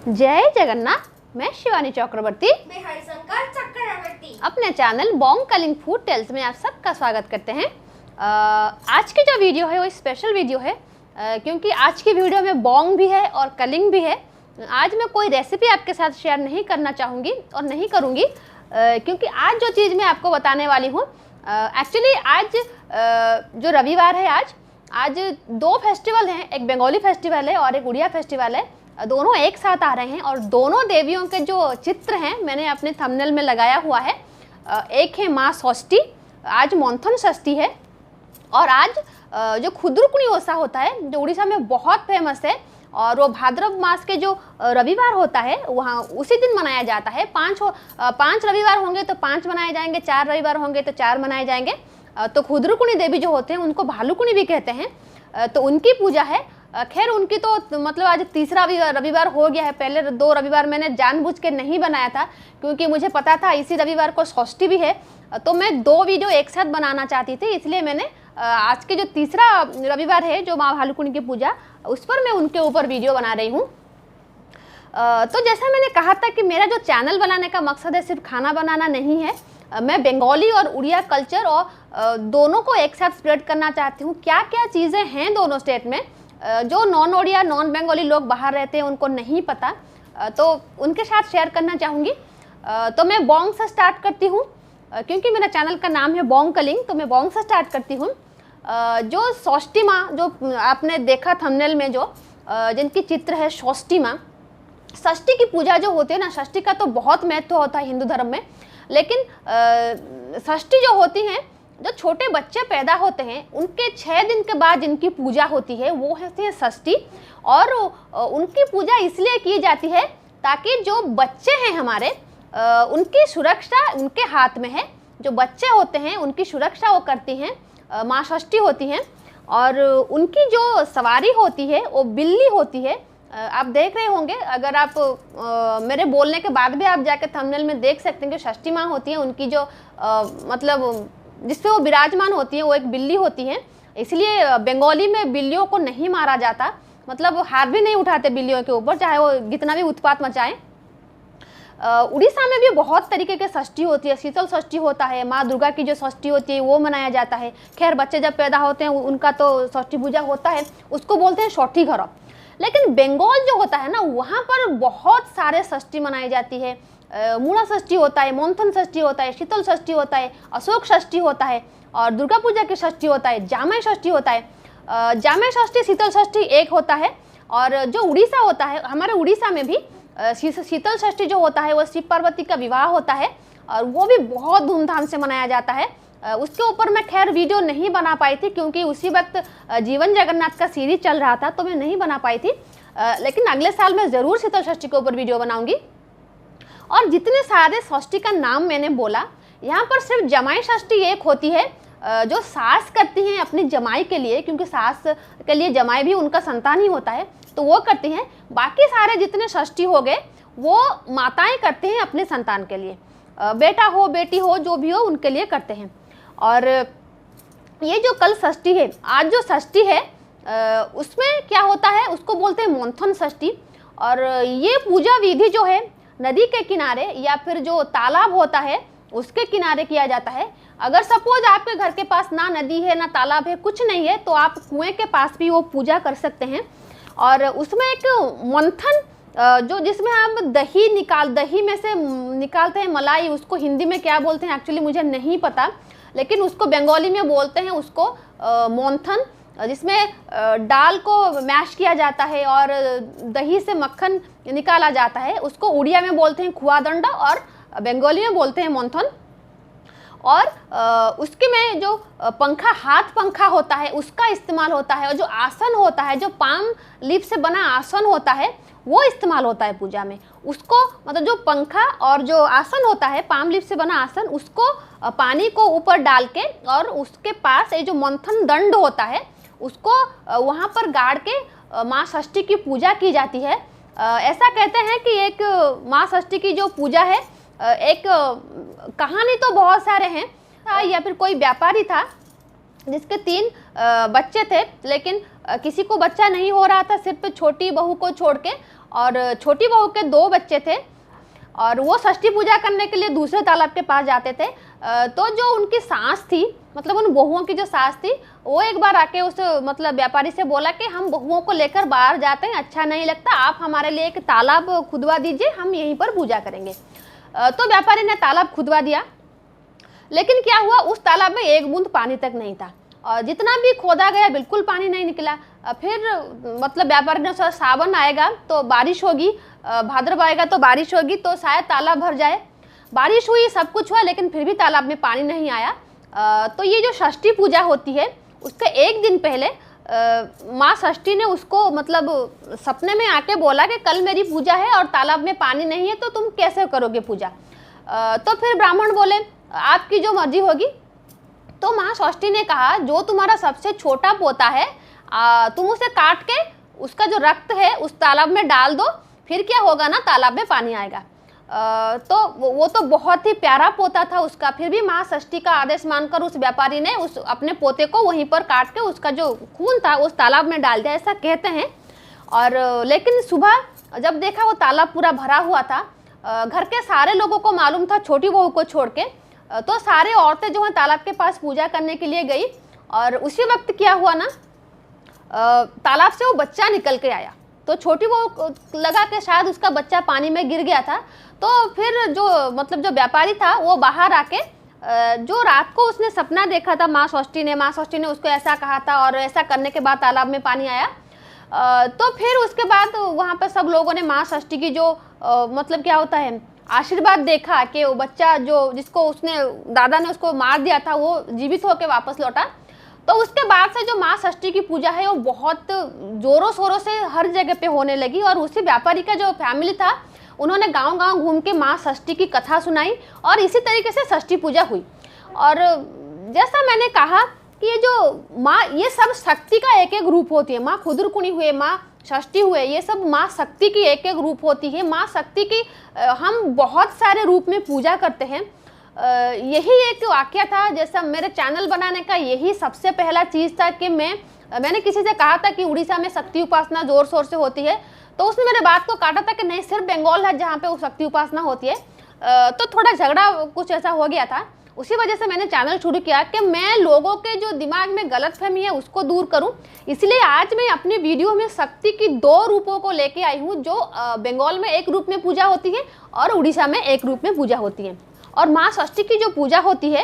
जय जगन्नाथ। मैं शिवानी चक्रवर्ती मैं हरिशंकर चक्रवर्ती अपने channel Bong Kalinga food tales में आप सबका स्वागत करते हैं। आज की जो वीडियो है वो स्पेशल वीडियो है क्योंकि आज की वीडियो में बॉन्ग भी है और कलिंग भी है। आज मैं कोई रेसिपी आपके साथ शेयर नहीं करना चाहूँगी और नहीं करूँगी क्योंकि आज जो चीज़ मैं आपको बताने वाली हूँ एक्चुअली आज जो रविवार है आज दो फेस्टिवल हैं, एक बंगाली फेस्टिवल है और एक उड़िया फेस्टिवल है। दोनों एक साथ आ रहे हैं और दोनों देवियों के जो चित्र हैं मैंने अपने थंबनेल में लगाया हुआ है। एक है माँ षष्ठी, आज मोन्थन षष्ठी है, और आज जो खुदरुकुनी ओसा होता है जो उड़ीसा में बहुत फेमस है और वो भाद्रव मास के जो रविवार होता है वहाँ उसी दिन मनाया जाता है। पाँच रविवार होंगे तो 5 मनाए जाएंगे, 4 रविवार होंगे तो 4 मनाए जाएंगे। तो खुदरुकुनी देवी जो होते हैं उनको भालुकुनी भी कहते हैं, तो उनकी पूजा है। खैर उनकी तो मतलब आज तीसरा रविवार हो गया है। पहले 2 रविवार मैंने जानबूझ के नहीं बनाया था क्योंकि मुझे पता था इसी रविवार को षष्ठी भी है, तो मैं 2 वीडियो एक साथ बनाना चाहती थी। इसलिए मैंने आज के जो तीसरा रविवार है जो माँ भालुकुनी की पूजा, उस पर मैं उनके ऊपर वीडियो बना रही हूँ। तो जैसा मैंने कहा था कि मेरा जो चैनल बनाने का मकसद है सिर्फ खाना बनाना नहीं है, मैं बंगाली और उड़िया कल्चर और दोनों को एक साथ स्प्रेड करना चाहती हूँ। क्या क्या चीज़ें हैं दोनों स्टेट में जो नॉन उड़िया नॉन बंगाली लोग बाहर रहते हैं उनको नहीं पता, तो उनके साथ शेयर करना चाहूँगी। तो मैं बॉन्ग से स्टार्ट करती हूँ क्योंकि मेरा चैनल का नाम है बॉन्ग कलिंग, तो मैं बॉन्ग से स्टार्ट करती हूँ। जो षष्ठी माँ जो आपने देखा थंबनेल में जो जिनकी चित्र है षष्ठी माँ, षष्ठी की पूजा जो होती है ना, षष्ठी का तो बहुत महत्व होता है हिंदू धर्म में, लेकिन षष्ठी जो होती हैं जो छोटे बच्चे पैदा होते हैं उनके 6 दिन के बाद जिनकी पूजा होती है वो होती है षष्ठी। और उनकी पूजा इसलिए की जाती है ताकि जो बच्चे हैं हमारे उनकी सुरक्षा उनके हाथ में है। जो बच्चे होते हैं उनकी सुरक्षा वो करती हैं, माँ षष्ठी होती हैं। और उनकी जो सवारी होती है वो बिल्ली होती है। आप देख रहे होंगे, अगर आप मेरे बोलने के बाद भी आप जाकर थंबनेल में देख सकते हैं कि षष्ठी माँ होती है, उनकी जो मतलब जिसपे वो विराजमान होती है वो एक बिल्ली होती है। इसलिए बंगाली में बिल्लियों को नहीं मारा जाता, मतलब वो हाथ भी नहीं उठाते बिल्लियों के ऊपर चाहे वो कितना भी उत्पात मचाएं। उड़ीसा में भी बहुत तरीके के षष्ठी होती है, शीतल षष्ठी होता है, माँ दुर्गा की जो षष्ठी होती है वो मनाया जाता है। खैर बच्चे जब पैदा होते हैं उनका तो षष्ठी पूजा होता है, उसको बोलते हैं छठी घर। लेकिन बंगाल जो होता है ना वहाँ पर बहुत सारे षष्ठी मनाई जाती है। मूला षष्ठी होता है, मोन्थन षष्ठी होता है, शीतल षष्ठी होता है, अशोक षष्ठी होता है और दुर्गा पूजा की षष्ठी होता है, जामाई षष्ठी होता है। जामाई षष्ठी शीतल षष्ठी एक होता है। और जो उड़ीसा होता है, हमारे उड़ीसा में भी शीतल षष्ठी जो होता है वो शिव पार्वती का विवाह होता है और वो भी बहुत धूमधाम से मनाया जाता है। उसके ऊपर मैं खैर वीडियो नहीं बना पाई थी क्योंकि उसी वक्त जीवन जगन्नाथ का सीरीज चल रहा था, तो मैं नहीं बना पाई थी। लेकिन अगले साल मैं ज़रूर शीतल षष्ठी के ऊपर वीडियो बनाऊंगी। और जितने सारे षष्ठी का नाम मैंने बोला, यहाँ पर सिर्फ जमाई षष्ठी एक होती है जो सास करती हैं अपनी जमाई के लिए, क्योंकि सास के लिए जमाई भी उनका संतान ही होता है, तो वो करती हैं। बाकी सारे जितने षष्ठी हो गए वो माताएं करते हैं अपने संतान के लिए, बेटा हो बेटी हो जो भी हो उनके लिए करते हैं। और ये जो कल षष्ठी है, आज जो षष्ठी है उसमें क्या होता है उसको बोलते हैं मोन्थन षष्ठी। और ये पूजा विधि जो है नदी के किनारे या फिर जो तालाब होता है उसके किनारे किया जाता है। अगर सपोज आपके घर के पास ना नदी है ना तालाब है, कुछ नहीं है, तो आप कुएं के पास भी वो पूजा कर सकते हैं। और उसमें एक मंथन जो जिसमें आप दही में से निकालते हैं मलाई, उसको हिंदी में क्या बोलते हैं एक्चुअली मुझे नहीं पता, लेकिन उसको बंगाली में बोलते हैं उसको मोन्थन, जिसमें दाल को मैश किया जाता है और दही से मक्खन निकाला जाता है। उसको उड़िया में बोलते हैं खुआदंडा और बंगाली में बोलते हैं मोन्थन। और उसके में जो हाथ पंखा होता है उसका इस्तेमाल होता है, और जो आसन होता है जो पाम लीफ से बना आसन होता है वो इस्तेमाल होता है पूजा में। उसको मतलब जो पंखा और जो आसन होता है पाम लीफ से बना आसन, उसको पानी को ऊपर डाल के और उसके पास ये जो मंथन दंड होता है उसको वहाँ पर गाड़ के माँ षष्ठी की पूजा की जाती है। ऐसा कहते हैं कि एक माँ षष्ठी की जो पूजा है, एक कहानी तो बहुत सारे हैं, या फिर कोई व्यापारी था जिसके 3 बच्चे थे, लेकिन किसी को बच्चा नहीं हो रहा था, सिर्फ छोटी बहू को छोड़ के, और छोटी बहू के 2 बच्चे थे और वो षष्ठी पूजा करने के लिए दूसरे तालाब के पास जाते थे। तो जो उनकी सास थी, मतलब उन बहुओं की जो सास थी, वो एक बार आके उस मतलब व्यापारी से बोला कि हम बहुओं को लेकर बाहर जाते हैं, अच्छा नहीं लगता, आप हमारे लिए एक तालाब खुदवा दीजिए, हम यहीं पर पूजा करेंगे। तो व्यापारी ने तालाब खुदवा दिया, लेकिन क्या हुआ, उस तालाब में एक बूंद पानी तक नहीं था और जितना भी खोदा गया बिल्कुल पानी नहीं निकला। फिर मतलब व्यापारी ने सोचा सावन आएगा तो बारिश होगी, भाद्रव आएगा तो बारिश होगी, तो शायद तालाब भर जाए। बारिश हुई, सब कुछ हुआ, लेकिन फिर भी तालाब में पानी नहीं आया। तो ये जो षष्ठी पूजा होती है उसके एक दिन पहले माँ षष्ठी ने उसको मतलब सपने में आके बोला कि कल मेरी पूजा है और तालाब में पानी नहीं है, तो तुम कैसे करोगे पूजा। तो फिर ब्राह्मण बोले आपकी जो मर्जी होगी। तो माँ षष्ठी ने कहा जो तुम्हारा सबसे छोटा पोता है तुम उसे काट के उसका जो रक्त है उस तालाब में डाल दो, फिर क्या होगा ना, तालाब में पानी आएगा। तो वो तो बहुत ही प्यारा पोता था उसका, फिर भी माँ षष्ठी का आदेश मानकर उस व्यापारी ने उस अपने पोते को वहीं पर काट के उसका जो खून था उस तालाब में डाल दिया, ऐसा कहते हैं। और लेकिन सुबह जब देखा वो तालाब पूरा भरा हुआ था, घर के सारे लोगों को मालूम था छोटी बहू को छोड़ के, तो सारे औरतें जो हैं तालाब के पास पूजा करने के लिए गई। और उसी वक्त क्या हुआ ना, तालाब से वो बच्चा निकल के आया। तो छोटी बहू को लगा कि शायद उसका बच्चा पानी में गिर गया था। तो फिर जो मतलब जो व्यापारी था वो बाहर आके जो रात को उसने सपना देखा था माँ षष्ठी ने उसको ऐसा कहा था और ऐसा करने के बाद तालाब में पानी आया। तो फिर उसके बाद वहाँ पर सब लोगों ने माँ षष्ठी की जो मतलब क्या होता है आशीर्वाद देखा कि वो बच्चा जो जिसको उसने दादा ने उसको मार दिया था वो जीवित होकर वापस लौटा। तो उसके बाद से जो माँ षष्ठी की पूजा है वो बहुत जोरों शोरों से हर जगह पे होने लगी। और उसी व्यापारी का जो फैमिली था उन्होंने गांव-गांव घूम के माँ षष्ठी की कथा सुनाई और इसी तरीके से षष्ठी पूजा हुई। और जैसा मैंने कहा कि ये जो माँ, ये सब शक्ति का एक एक रूप होती है। माँ खुदुरकुनी हुए, माँ षष्ठी हुए, ये सब माँ शक्ति की एक एक रूप होती है। माँ शक्ति की हम बहुत सारे रूप में पूजा करते हैं। यही एक वाक्य था, जैसा मेरे चैनल बनाने का यही सबसे पहला चीज़ था कि मैंने किसी से कहा था कि उड़ीसा में शक्ति उपासना जोर शोर से होती है, तो उसने मेरे बात को काटा था कि नहीं, सिर्फ बंगाल है जहाँ पे वो शक्ति उपासना होती है। तो थोड़ा झगड़ा कुछ ऐसा हो गया था। उसी वजह से मैंने चैनल शुरू किया कि मैं लोगों के जो दिमाग में गलतफहमी है उसको दूर करूं। इसलिए आज मैं अपनी वीडियो में शक्ति की 2 रूपों को लेके आई हूं, जो बंगाल में एक रूप में पूजा होती है और उड़ीसा में एक रूप में पूजा होती है। और माँ षष्ठी की जो पूजा होती है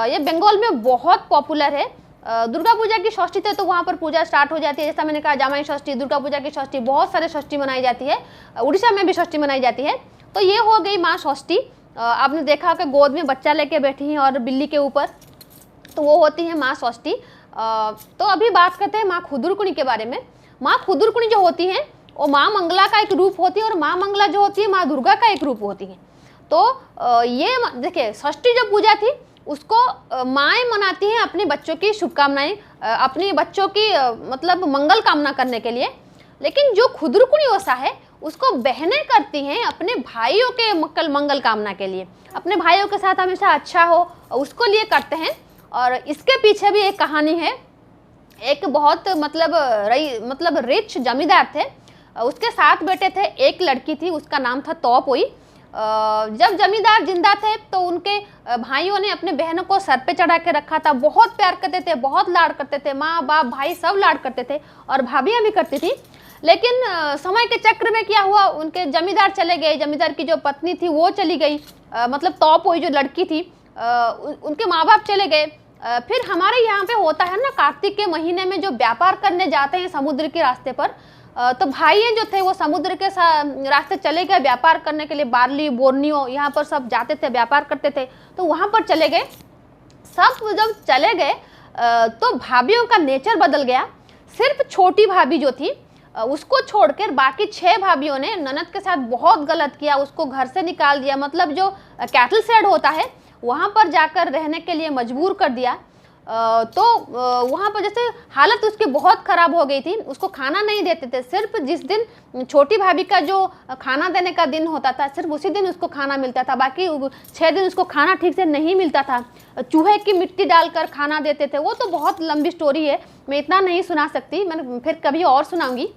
ये बंगाल में बहुत पॉपुलर है। दुर्गा पूजा की षष्ठी थे तो वहाँ पर पूजा स्टार्ट हो जाती है, जैसा मैंने कहा जामाई षष्ठी, दुर्गा पूजा की षष्ठी, बहुत सारे षष्ठी मनाई जाती है। उड़ीसा में भी षष्ठी मनाई जाती है। तो ये हो गई माँ षष्ठी। आपने देखा कि गोद में बच्चा लेके बैठी हैं और बिल्ली के ऊपर, तो वो होती है माँ षष्ठी। तो अभी बात करते हैं माँ खुदुरकुनी के बारे में। माँ खुदुरकुनी जो होती है वो माँ मंगला का एक रूप होती है और माँ मंगला जो होती है माँ दुर्गा का एक रूप होती है। तो ये देखिए षष्ठी जो पूजा थी उसको माएँ मनाती हैं अपने बच्चों की शुभकामनाएं, अपने बच्चों की मतलब मंगल कामना करने के लिए। लेकिन जो खुदुरकुनी ओसा है उसको बहनें करती हैं अपने भाइयों के मंगल कामना के लिए, अपने भाइयों के साथ हमेशा अच्छा हो उसको लिए करते हैं। और इसके पीछे भी एक कहानी है। एक बहुत मतलब रिच जमींदार थे, उसके 7 बेटे थे, एक लड़की थी, उसका नाम था तोपोई। जब जमींदार जिंदा थे तो उनके भाइयों ने अपने बहनों को सर पे चढ़ा के रखा था, बहुत प्यार करते थे, बहुत लाड करते थे, माँ बाप भाई सब लाड करते थे और भाभियाँ भी करती थी। लेकिन समय के चक्र में क्या हुआ, उनके जमींदार चले गए, जमींदार की जो पत्नी थी वो चली गई, मतलब तोपोई जो लड़की थी उनके माँ बाप चले गए। फिर हमारे यहाँ पे होता है ना, कार्तिक के महीने में जो व्यापार करने जाते हैं समुद्र के रास्ते पर, तो भाई जो थे वो समुद्र के रास्ते चले गए व्यापार करने के लिए। बार्ली बोर्नियो यहाँ पर सब जाते थे, व्यापार करते थे, तो वहाँ पर चले गए। सब जब चले गए तो भाभियों का नेचर बदल गया। सिर्फ छोटी भाभी जो थी उसको छोड़कर बाकी 6 भाभियों ने ननद के साथ बहुत गलत किया, उसको घर से निकाल दिया, मतलब जो कैटल शेड होता है वहाँ पर जाकर रहने के लिए मजबूर कर दिया। तो वहाँ पर जैसे हालत उसकी बहुत ख़राब हो गई थी, उसको खाना नहीं देते थे। सिर्फ जिस दिन छोटी भाभी का जो खाना देने का दिन होता था सिर्फ उसी दिन उसको खाना मिलता था, बाकी 6 दिन उसको खाना ठीक से नहीं मिलता था। चूहे की मिट्टी डालकर खाना देते थे। वो तो बहुत लंबी स्टोरी है, मैं इतना नहीं सुना सकती, मैं फिर कभी और सुनाऊंगी।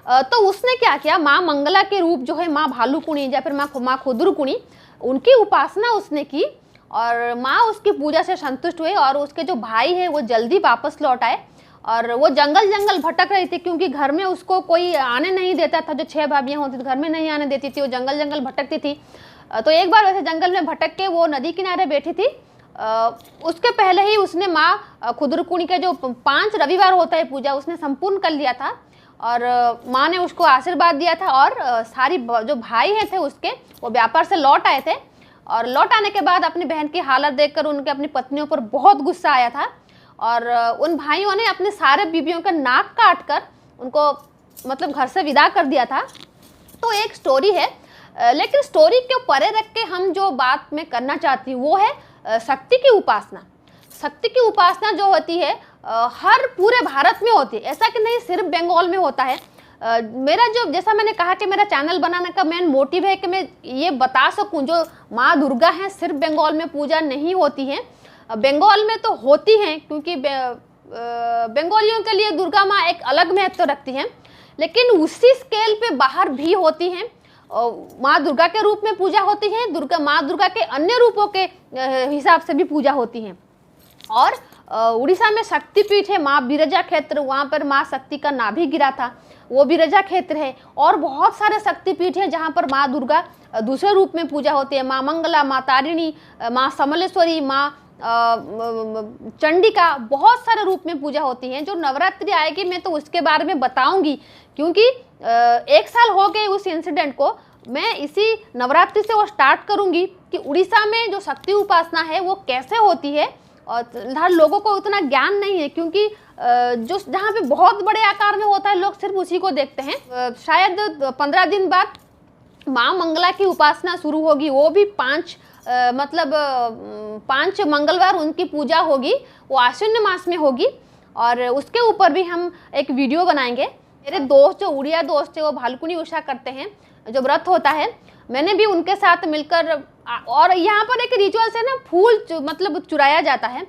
तो उसने क्या किया, माँ मंगला के रूप जो है माँ भालुकुणी या फिर माँ खुदरुकुणी, उनकी उपासना उसने की और माँ उसकी पूजा से संतुष्ट हुए और उसके जो भाई हैं वो जल्दी वापस लौट आए। और वो जंगल भटक रही थी क्योंकि घर में उसको कोई आने नहीं देता था, जो 6 भाभियाँ होती थी घर में नहीं आने देती थी, वो जंगल भटकती थी। तो एक बार वैसे जंगल में भटक के वो नदी किनारे बैठी थी। उसके पहले ही उसने माँ खुदरुकुणी के जो 5 रविवार होता है पूजा, उसने संपूर्ण कर लिया था और माँ ने उसको आशीर्वाद दिया था। और सारी जो भाई हैं थे उसके, वो व्यापार से लौट आए थे और लौट आने के बाद अपनी बहन की हालत देखकर उनके अपनी पत्नियों पर बहुत गुस्सा आया था और उन भाइयों ने अपने सारे बीवियों का नाक काट कर उनको मतलब घर से विदा कर दिया था। तो एक स्टोरी है, लेकिन स्टोरी के परे रख के हम जो बात मैं करना चाहती हूँ वो है शक्ति की उपासना। शक्ति की उपासना जो होती है हर पूरे भारत में होती है, ऐसा कि नहीं सिर्फ बंगाल में होता है। मेरा जो, जैसा मैंने कहा कि मेरा चैनल बनाने का मेन मोटिव है कि मैं ये बता सकूं जो माँ दुर्गा हैं सिर्फ बंगाल में पूजा नहीं होती हैं, बंगाल में तो होती हैं क्योंकि बंगालियों के लिए दुर्गा माँ एक अलग महत्व रखती हैं, लेकिन उसी स्केल पे बाहर भी होती हैं। माँ दुर्गा के रूप में पूजा होती है, माँ दुर्गा के अन्य रूपों के हिसाब से भी पूजा होती हैं। और उड़ीसा में शक्तिपीठ है माँ बिरजा क्षेत्र, वहाँ पर माँ शक्ति का नाभि गिरा था, वो बिरजा क्षेत्र है। और बहुत सारे शक्तिपीठ हैं जहाँ पर माँ दुर्गा दूसरे रूप में पूजा होती है, माँ मंगला, माँ तारिणी, माँ समलेश्वरी, माँ चंडिका, बहुत सारे रूप में पूजा होती हैं। जो नवरात्रि आएगी मैं तो उसके बारे में बताऊंगी क्योंकि 1 साल हो गए उस इंसिडेंट को। मैं इसी नवरात्रि से वो स्टार्ट करूंगी कि उड़ीसा में जो शक्ति उपासना है वो कैसे होती है। और हर लोगों को उतना ज्ञान नहीं है क्योंकि जो जहाँ पे बहुत बड़े आकार में होता है लोग सिर्फ उसी को देखते हैं। शायद 15 दिन बाद माँ मंगला की उपासना शुरू होगी, वो भी 5 मंगलवार उनकी पूजा होगी, वो आश्विन मास में होगी और उसके ऊपर भी हम एक वीडियो बनाएंगे। मेरे दोस्त जो उड़िया दोस्त है वो भालकुनी उषा करते हैं, जो व्रत होता है, मैंने भी उनके साथ मिलकर। और यहाँ पर एक रिचुअल से ना फूल मतलब चुराया जाता है।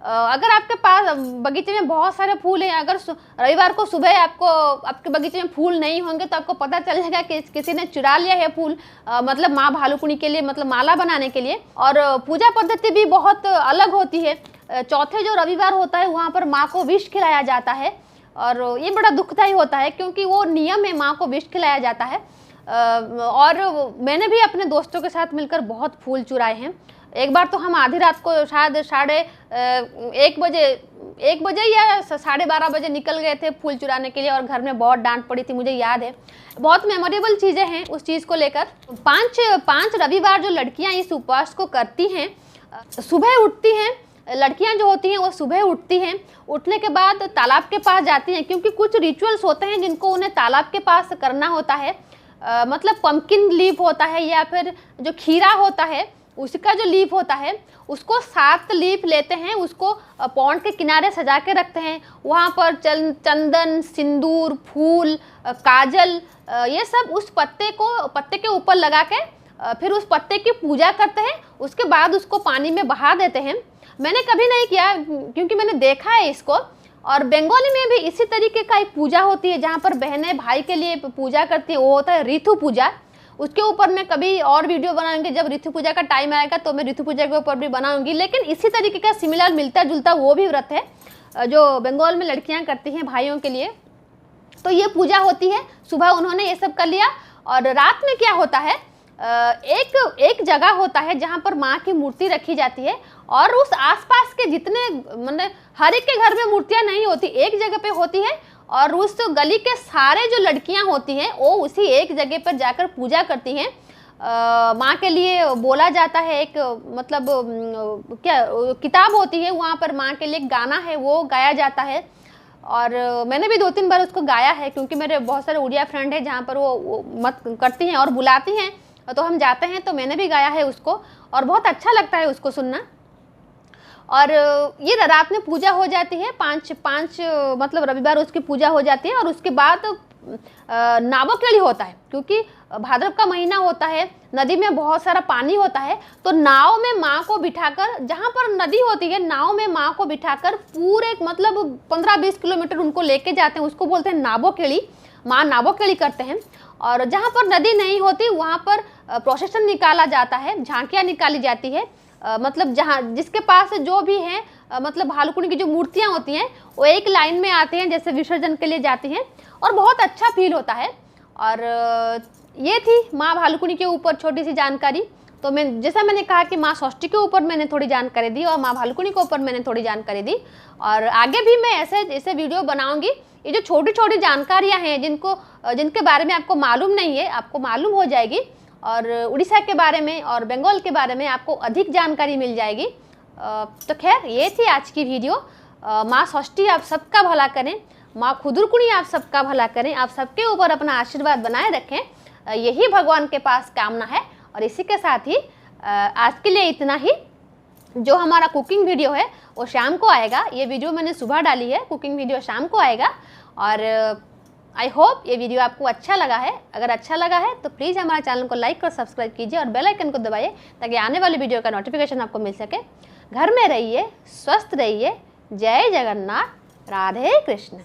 अगर आपके पास बगीचे में बहुत सारे फूल हैं, अगर रविवार को सुबह आपके बगीचे में फूल नहीं होंगे तो आपको पता चल जाएगा कि किसी ने चुरा लिया है फूल, मतलब माँ भालुकुणी के लिए, मतलब माला बनाने के लिए। और पूजा पद्धति भी बहुत अलग होती है। चौथे जो रविवार होता है वहाँ पर माँ को विष खिलाया जाता है और ये बड़ा दुखदायी होता है क्योंकि वो नियम है, माँ को विष खिलाया जाता है। और मैंने भी अपने दोस्तों के साथ मिलकर बहुत फूल चुराए हैं। एक बार तो हम आधी रात को शायद 1:30 बजे या 12:30 बजे निकल गए थे फूल चुराने के लिए और घर में बहुत डांट पड़ी थी, मुझे याद है। बहुत मेमोरेबल चीज़ें हैं उस चीज़ को लेकर। 5 रविवार जो लड़कियां इस उपवास को करती हैं, सुबह उठती हैं, लड़कियां जो होती हैं वो सुबह उठती हैं, उठने के बाद तालाब के पास जाती हैं क्योंकि कुछ रिचुअल्स होते हैं जिनको उन्हें तालाब के पास करना होता है। मतलब पम्पकिन लीफ होता है या फिर जो खीरा होता है उसका जो लीफ होता है उसको 7 लीफ लेते हैं, उसको पॉन्ड के किनारे सजा के रखते हैं। वहाँ पर चंदन, सिंदूर, फूल, काजल, ये सब उस पत्ते के ऊपर लगा के फिर उस पत्ते की पूजा करते हैं। उसके बाद उसको पानी में बहा देते हैं। मैंने कभी नहीं किया क्योंकि मैंने देखा है इसको। और बंगाली में भी इसी तरीके का एक पूजा होती है जहाँ पर बहनें भाई के लिए पूजा करती है, वो होता है ऋतु पूजा। उसके ऊपर मैं कभी और वीडियो बनाऊंगी, जब ऋतु पूजा का टाइम आएगा तो मैं ऋतु पूजा के ऊपर भी बनाऊंगी। लेकिन इसी तरीके का सिमिलर मिलता जुलता वो भी व्रत है जो बंगाल में लड़कियां करती हैं भाइयों के लिए। तो ये पूजा होती है, सुबह उन्होंने ये सब कर लिया। और रात में क्या होता है, एक जगह होता है जहाँ पर माँ की मूर्ति रखी जाती है और उस आसपास के जितने, मतलब हर एक के घर में मूर्तियाँ नहीं होती, एक जगह पे होती है और उस गली के सारे जो लड़कियां होती हैं वो उसी एक जगह पर जाकर पूजा करती हैं। माँ के लिए बोला जाता है, एक मतलब क्या किताब होती है, वहाँ पर माँ के लिए गाना है वो गाया जाता है। और मैंने भी 2-3 बार उसको गाया है क्योंकि मेरे बहुत सारे उड़िया फ्रेंड हैं जहाँ पर वो मत करती हैं और बुलाती हैं तो हम जाते हैं, तो मैंने भी गाया है उसको और बहुत अच्छा लगता है उसको सुनना। और ये रात में पूजा हो जाती है, 5 मतलब रविवार उसकी पूजा हो जाती है। और उसके बाद नावकेली होता है क्योंकि भाद्रव का महीना होता है, नदी में बहुत सारा पानी होता है, तो नाव में माँ को बिठाकर, जहाँ पर नदी होती है नाव में माँ को बिठाकर पूरे मतलब 15-20 किलोमीटर उनको लेके जाते हैं, उसको बोलते हैं नावकेली। माँ नावोकेली करते हैं। और जहाँ पर नदी नहीं होती वहाँ पर प्रोसेशन निकाला जाता है, झांकियाँ निकाली जाती है। मतलब जहाँ जिसके पास जो भी हैं मतलब भालुकुणी की जो मूर्तियाँ होती हैं वो एक लाइन में आते हैं, जैसे विसर्जन के लिए जाती हैं, और बहुत अच्छा फील होता है। और ये थी माँ भालुकुणी के ऊपर छोटी सी जानकारी। तो मैं जैसा मैंने कहा कि माँ षष्ठी के ऊपर मैंने थोड़ी जानकारी दी और माँ भालुकुणी के ऊपर मैंने थोड़ी जानकारी दी, और आगे भी मैं ऐसे वीडियो बनाऊंगी। ये जो छोटी छोटी जानकारियाँ हैं जिनके बारे में आपको मालूम नहीं है, आपको मालूम हो जाएगी, और उड़ीसा के बारे में और बंगाल के बारे में आपको अधिक जानकारी मिल जाएगी। तो खैर ये थी आज की वीडियो। माँ षष्ठी आप सबका भला करें, माँ खुदुरकुणी आप सबका भला करें, आप सबके ऊपर अपना आशीर्वाद बनाए रखें, यही भगवान के पास कामना है। और इसी के साथ ही आज के लिए इतना ही। जो हमारा कुकिंग वीडियो है वो शाम को आएगा। ये वीडियो मैंने सुबह डाली है, कुकिंग वीडियो शाम को आएगा। और आई होप ये वीडियो आपको अच्छा लगा है। अगर अच्छा लगा है तो प्लीज़ हमारे चैनल को लाइक और सब्सक्राइब कीजिए और बेल आइकन को दबाइए ताकि आने वाली वीडियो का नोटिफिकेशन आपको मिल सके। घर में रहिए, स्वस्थ रहिए। जय जगन्नाथ, राधे कृष्ण।